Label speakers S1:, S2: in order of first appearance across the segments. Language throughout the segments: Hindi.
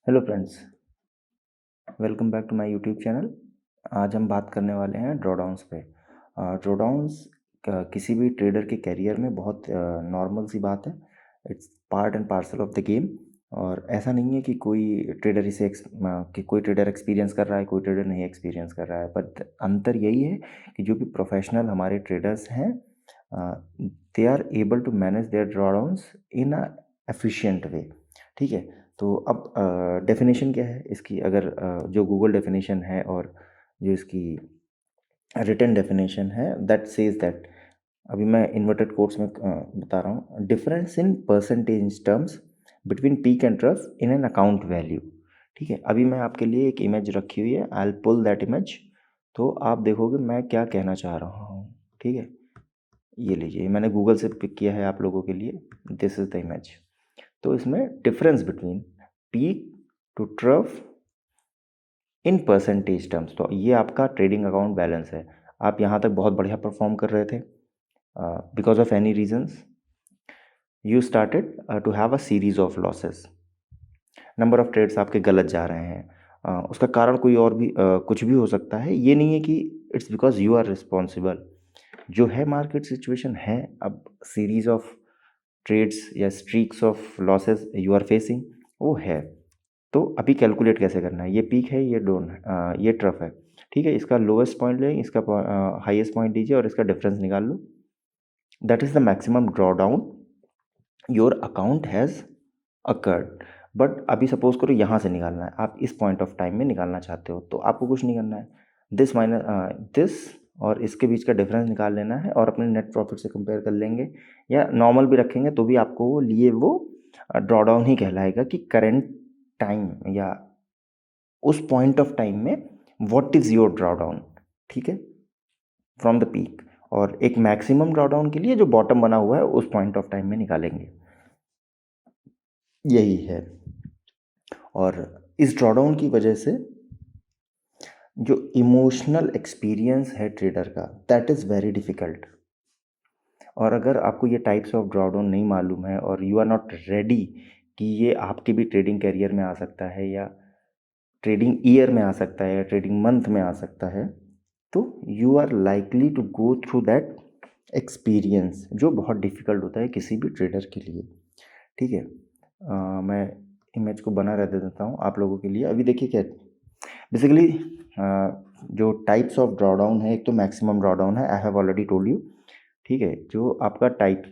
S1: Hello friends, welcome back to my YouTube channel. आज हम बात करने वाले हैं ड्रॉडाउंस पे। ड्रॉडाउंस किसी भी ट्रेडर के करियर में बहुत नॉर्मल सी बात है। It's part and parcel of the game. और ऐसा नहीं है कि कोई ट्रेडर एक्सपीरियंस कर रहा है, कोई ट्रेडर नहीं एक्सपीरियंस कर रहा है, बट अंतर यही है कि जो भी प्रोफेशनल हमारे ट्रेडर्स हैं, they are able to manage their drawdowns in a efficient way. ठीक है। तो अब डेफिनेशन क्या है इसकी, अगर जो गूगल डेफिनेशन है और जो इसकी रिटन डेफिनेशन है, दैट सेज दैट, अभी मैं इन्वर्टेड कोट्स में बता रहा हूँ, difference in percentage terms between peak and trough in an account value. ठीक है। अभी मैं आपके लिए एक इमेज रखी हुई है, I will pull that image, तो आप देखोगे मैं क्या कहना चाह रहा हूँ। ठीक है। ये लीजिए, मैंने गूगल से पिक किया है आप लोगों के लिए। This is the image. तो इसमें difference between peak to trough in percentage terms, तो ये आपका ट्रेडिंग अकाउंट बैलेंस है। आप यहाँ तक बहुत बढ़िया परफॉर्म कर रहे थे, because of any reasons you started to have a series of losses. Number of trades आपके गलत जा रहे हैं। उसका कारण कोई और भी कुछ भी हो सकता है। ये नहीं है कि it's because you are responsible. जो है मार्केट सिचुएशन है, अब सीरीज ऑफ ट्रेड्स या streaks of losses you are facing, वो है। तो अभी कैलकुलेट कैसे करना है, ये पीक है, ये डोन ये ट्रफ है। ठीक है। इसका लोएस्ट पॉइंट लें, इसका हाईएस्ट पॉइंट लीजिए और इसका डिफरेंस निकाल लो। That is the maximum draw down your account has occurred. But अभी सपोज करो यहाँ से निकालना है, आप इस पॉइंट ऑफ टाइम में निकालना चाहते हो, तो आपको कुछ नहीं करना है। दिस माइनस दिस और इसके बीच का डिफरेंस निकाल लेना है और अपने नेट प्रॉफिट से कंपेयर कर लेंगे, या नॉर्मल भी रखेंगे तो भी आपको वो लिए वो ड्रॉ डाउन ही कहलाएगा कि करेंट टाइम या उस पॉइंट ऑफ टाइम में what is your draw down. ठीक है, फ्रॉम द पीक। और एक मैक्सिमम ड्रॉ डाउन के लिए जो बॉटम बना हुआ है उस पॉइंट ऑफ टाइम में निकालेंगे। यही है। और इस ड्रॉडाउन की वजह से जो इमोशनल एक्सपीरियंस है ट्रेडर का, दैट इज़ वेरी डिफ़िकल्ट। और अगर आपको ये टाइप्स ऑफ ड्रॉडाउन नहीं मालूम है और यू आर नॉट रेडी कि ये आपके भी ट्रेडिंग करियर में आ सकता है, या ट्रेडिंग ईयर में आ सकता है, या ट्रेडिंग मंथ में आ सकता है, तो you are likely to go through that experience, जो बहुत डिफ़िकल्ट होता है किसी भी ट्रेडर के लिए। ठीक है। मैं इमेज को बना रह देता हूँ आप लोगों के लिए। अभी देखिए क्या बेसिकली जो टाइप्स ऑफ ड्रॉडाउन है, एक तो मैक्सिमम ड्रॉडाउन है, I have already told you. ठीक है। जो आपका टाइप,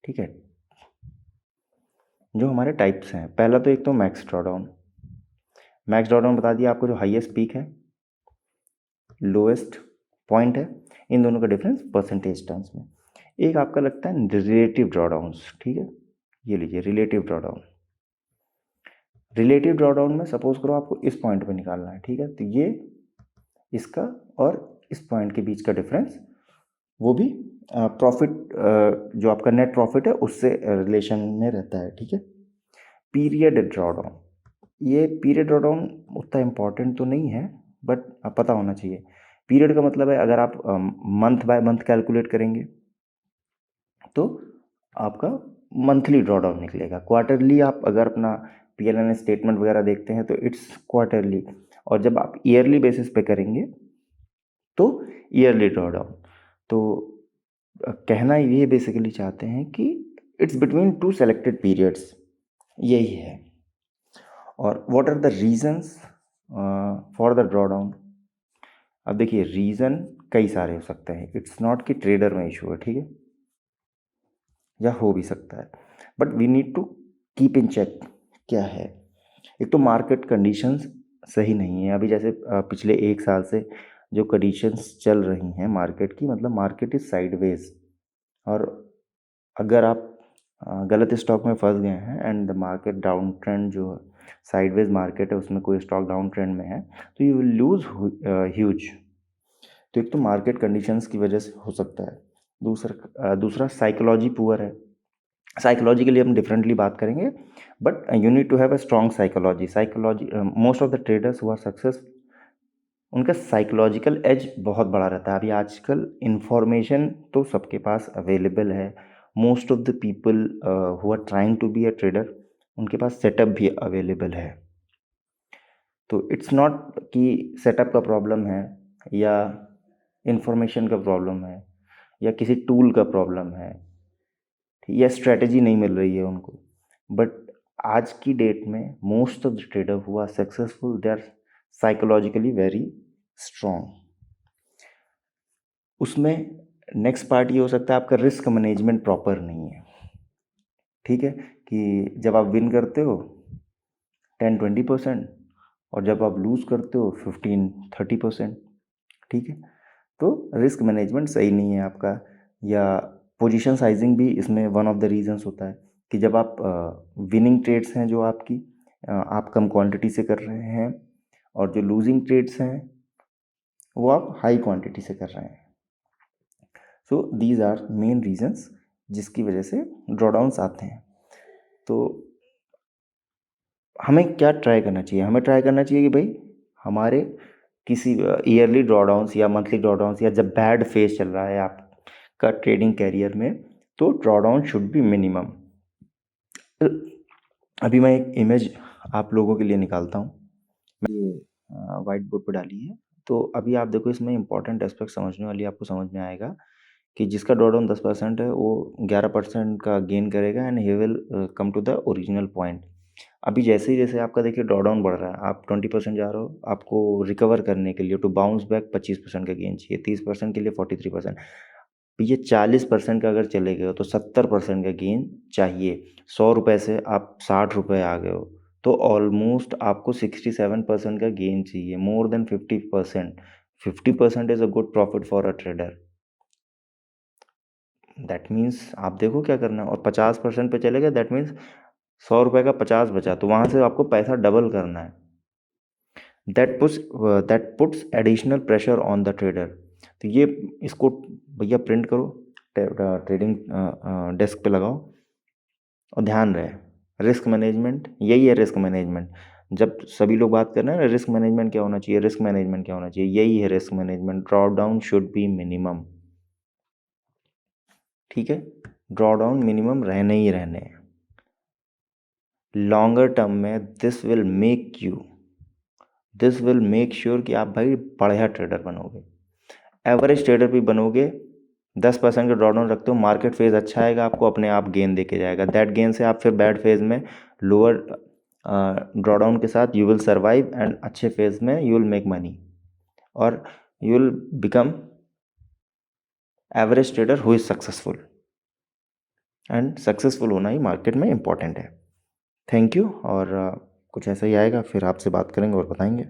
S1: ठीक है, जो हमारे टाइप्स हैं, पहला तो एक तो मैक्स ड्रॉडाउन। मैक्स ड्रॉडाउन बता दिया आपको, जो हाईएस्ट पीक है, लोएस्ट पॉइंट है, इन दोनों का डिफरेंस परसेंटेज टर्म्स में। एक आपका लगता है रिलेटिव ड्रॉडाउन्स। ठीक है, ये लीजिए रिलेटिव ड्रॉडाउन। रिलेटिव ड्रॉडाउन में सपोज करो आपको इस पॉइंट पे निकालना है। ठीक है, तो ये इसका और इस पॉइंट के बीच का डिफरेंस, वो भी प्रॉफिट, जो आपका नेट प्रॉफिट है उससे रिलेशन में रहता है। ठीक है। पीरियड ड्रॉडाउन, ये पीरियड ड्रॉडाउन उतना इम्पॉर्टेंट तो नहीं है, बट पता होना चाहिए। पीरियड का मतलब है, अगर आप मंथ बाय मंथ कैलकुलेट करेंगे तो आपका मंथली ड्रॉडाउन निकलेगा। क्वार्टरली आप अगर अपना पीएलएन स्टेटमेंट वगैरह देखते हैं तो इट्स क्वार्टरली, और जब आप ईयरली बेसिस पे करेंगे तो ईयरली ड्रॉडाउन। तो कहना ये बेसिकली चाहते हैं कि it's between two selected periods, यही है। और what are the reasons for the drawdown. अब देखिए, रीज़न कई सारे हो सकते हैं, इट्स नॉट कि ट्रेडर में इशू है। ठीक है, या हो भी सकता है, but we need to keep in check क्या है। एक तो मार्केट कंडीशंस सही नहीं है। अभी जैसे पिछले एक साल से जो कंडीशंस चल रही हैं मार्केट की, मतलब मार्केट इज़ साइडवेज। और अगर आप गलत स्टॉक में फंस गए हैं and the market down trend, जो साइडवेज मार्केट है उसमें कोई स्टॉक डाउन ट्रेंड में है, तो यू विल लूज ह्यूज। तो एक तो मार्केट कंडीशंस की वजह से हो सकता है। दूसरा साइकोलॉजी पुअर है। साइकोलॉजी के लिए हम डिफरेंटली बात करेंगे, but you need to have a strong psychology. Most of the traders who are success, उनका साइकोलॉजिकल एज बहुत बड़ा रहता है। अभी आजकल इंफॉर्मेशन तो सबके पास अवेलेबल है। Most of the people who are trying to be a trader, उनके पास सेटअप भी अवेलेबल है। तो इट्स नॉट कि सेटअप का प्रॉब्लम है या इंफॉर्मेशन का प्रॉब्लम है या किसी टूल का प्रॉब्लम है या स्ट्रेटजी नहीं मिल रही है उनको, बट आज की डेट में most of the trader who are successful, they are psychologically very strong. उसमें नेक्स्ट पार्ट ये हो सकता है आपका रिस्क मैनेजमेंट प्रॉपर नहीं है। ठीक है, कि जब आप विन करते हो 10-20% और जब आप लूज़ करते हो 15-30%। ठीक है, तो रिस्क मैनेजमेंट सही नहीं है आपका, या पोजीशन साइजिंग भी इसमें वन ऑफ द रीजंस होता है कि जब आप विनिंग ट्रेड्स हैं जो आपकी आप कम क्वांटिटी से कर रहे हैं, और जो लूजिंग ट्रेड्स हैं वो आप हाई क्वांटिटी से कर रहे हैं। So these are main reasons जिसकी वजह से ड्रॉडाउन्स आते हैं। तो हमें क्या ट्राई करना चाहिए? हमें ट्राई करना चाहिए कि भाई हमारे किसी ईयरली ड्रॉडाउन्स या मंथली ड्रॉडाउन्स, या जब बैड फेज चल रहा है आपका ट्रेडिंग कैरियर में, तो ड्रॉडाउन शुड बी मिनिमम। अभी मैं एक इमेज आप लोगों के लिए निकालता हूँ, ये वाइट बोर्ड पर डाली है। तो अभी आप देखो, इसमें इंपॉर्टेंट एस्पेक्ट समझने वाली आपको समझ में आएगा कि जिसका ड्रॉडाउन 10% है वो 11% का गेन करेगा and he will come to the original point. अभी जैसे ही जैसे आपका देखिए ड्रॉडाउन बढ़ रहा है, आप 20% जा रहे हो, आपको रिकवर करने के लिए टू बाउंस बैक 25% का गेन चाहिए, 30% के लिए 43%। ये 40% का अगर चले गए हो तो 70% का गेन चाहिए। 100 रुपये से आप 60 रुपये आ गए हो तो ऑलमोस्ट आपको 67% का गेन चाहिए, more than 50%। 50% is a good profit for a trader. That means आप देखो क्या करना है, और 50% पे चले गए, दैट मीन्स 100 रुपये का 50 बचा, तो वहाँ से आपको पैसा डबल करना है। That puts additional pressure on the trader. तो ये इसको भैया प्रिंट करो, ट्रेडिंग डेस्क पे लगाओ, और ध्यान रहे रिस्क मैनेजमेंट, यही है रिस्क मैनेजमेंट। जब सभी लोग बात कर रहे हैं ना रिस्क मैनेजमेंट क्या होना चाहिए, रिस्क मैनेजमेंट क्या होना चाहिए, यही है risk management. Draw down should be minimum. ठीक है, ड्रॉ डाउन मिनिमम रहने ही रहने हैं। लॉन्गर टर्म में दिस विल मेक श्योर कि आप भाई बढ़िया ट्रेडर बनोगे, एवरेज ट्रेडर भी बनोगे। 10% का ड्रॉडाउन रखते हो, मार्केट फेज अच्छा आएगा, आपको अपने आप गेन देके जाएगा। दैट गेन से आप फिर बैड फेज में लोअर ड्रॉडाउन के साथ यू विल सर्वाइव, एंड अच्छे फेज में यू विल मेक मनी, और you will become average trader who is successful. And successful होना ही मार्केट में इम्पॉर्टेंट है। थैंक यू, और कुछ ऐसा ही आएगा फिर आपसे बात करेंगे और बताएंगे।